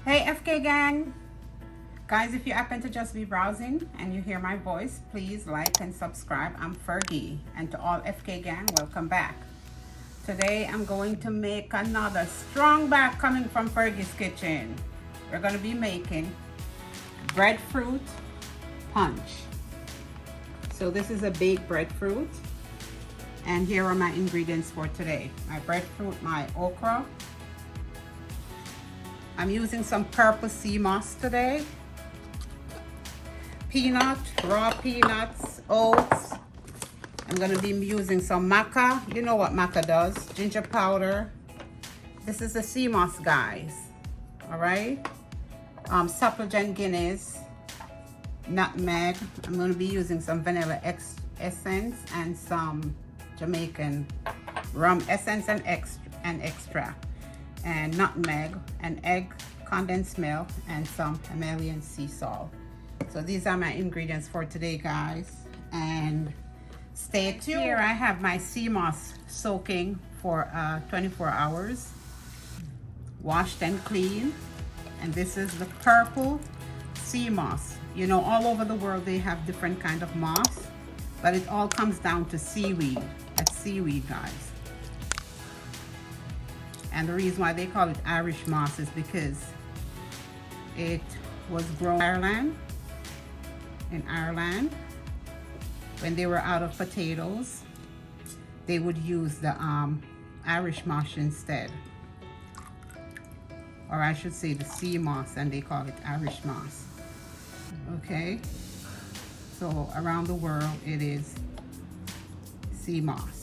Hey FK gang! Guys, if you happen to just be browsing and you hear my voice, please like and subscribe. I'm Fergie, and to all FK gang, welcome back. Today I'm going to make another strong back coming from Fergie's kitchen. We're going to be making breadfruit punch. So this is a baked breadfruit, and here are my ingredients for today. My breadfruit, my okra. I'm using some purple sea moss today. Peanut, raw peanuts, oats. I'm gonna be using some maca. You know what maca does. Ginger powder. This is the sea moss, guys. All right. Supplegent Guinness, nutmeg. I'm gonna be using some vanilla essence and some Jamaican rum essence and extract. And nutmeg, an egg, condensed milk, and some Himalayan sea salt. So these are my ingredients for today, guys, and stay tuned. Here I have my sea moss soaking for 24 hours, washed and clean. And this is the purple sea moss. You know, all over the world they have different kind of moss, but it all comes down to seaweed. That's seaweed, guys. And the reason why they call it Irish moss is because it was grown in Ireland. When they were out of potatoes, they would use the Irish moss instead. Or I should say the sea moss, and they call it Irish moss. Okay? So around the world it is sea moss.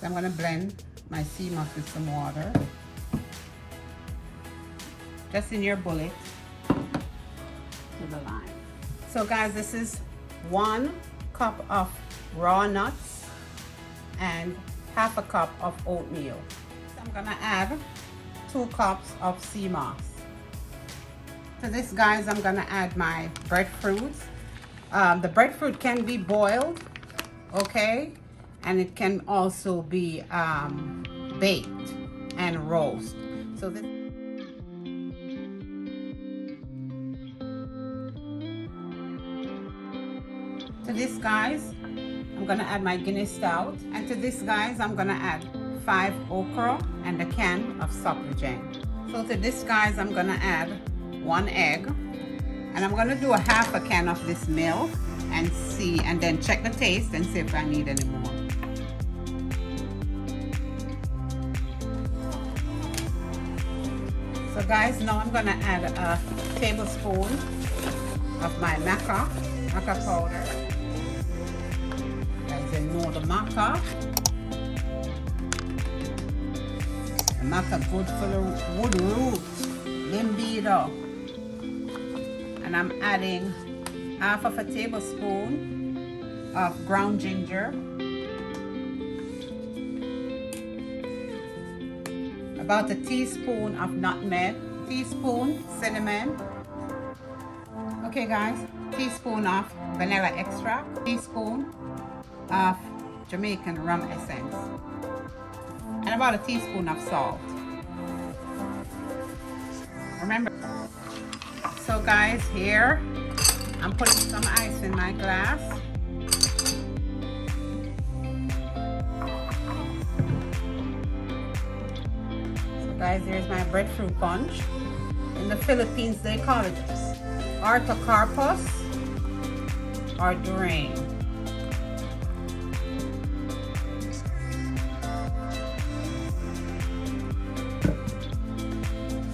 I'm going to blend my sea moss with some water, just in your bullet to the line. So guys, this is 1 cup of raw nuts and half a cup of oatmeal. I'm going to add 2 cups of sea moss. To this, guys, I'm going to add my breadfruit. The breadfruit can be boiled, okay? And it can also be baked and roast. So this. To this, guys, I'm gonna add my Guinness stout. And to this, guys, I'm gonna add 5 okra and a can of supplegent. So to this, guys, I'm gonna add 1 egg. And I'm gonna do a half a can of this milk and see, and then check the taste and see if I need any more. So guys, now I'm gonna add a tablespoon of my maca powder. Guys, you know the maca. The maca good for the wood root, limbido. And I'm adding half of a tablespoon of ground ginger. About a teaspoon of nutmeg, teaspoon cinnamon. Okay guys, teaspoon of vanilla extract, teaspoon of Jamaican rum essence, and about a teaspoon of salt. Remember, so guys, here I'm putting some ice in my glass. Guys, here's my breadfruit punch. In the Philippines, they call it Artocarpus or Durain.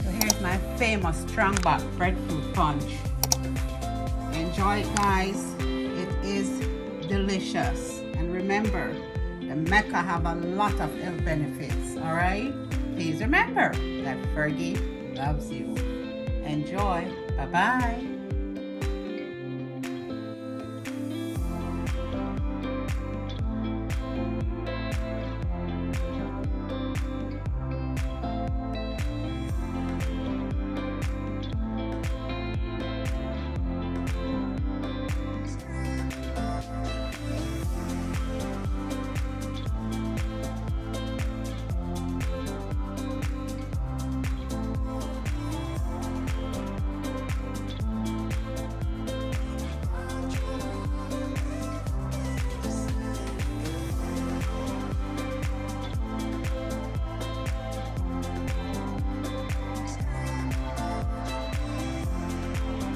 So here's my famous strong back breadfruit punch. Enjoy it, guys. It is delicious. And remember, the maca have a lot of health benefits, all right? Please remember that Fergie loves you. Enjoy. Bye-bye.